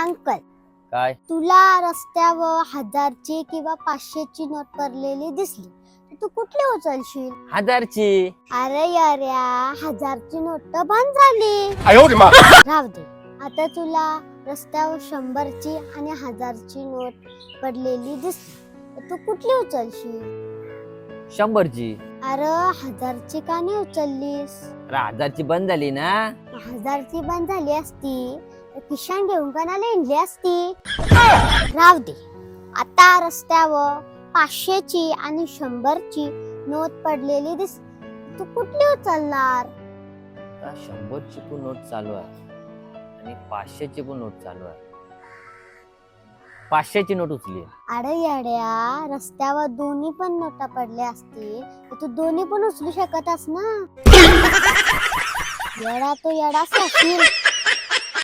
Uncle, काय? तुला रस्त्यावर 1000ची किंवा 500ची नोट पडलेली दिसली तर तू कुठली उचलशील? 1000ची. अरे यार्या, 1000ची नोट तर बंद झाली. राहू दे. आता तुला रस्त्यावर 100ची आणि 1000ची नोट पडलेली दिसली तर तू कुठली उचलशील? 100ची. अरे 1000ची का नाही उचललीस? अरे 1000ची बंद झाली ना. 1000ची बंद झाली असती तर किशान घेऊन कणाला इंडली असती. राहू दे. आता रस्त्यावर 500ची आणि 100ची नोट पडलेली दिस, तू कुठली उचलणार? आता 100ची पण नोट चालू आहे आणि 500ची पण नोट चालू आहे. 500ची नोट उचली. अरे येड्या, रस्त्यावर दोन्ही पण नोटा पडल्या असतील तर तू दोन्ही पण उचलू शकतस ना. येडा तो येडाच असेल.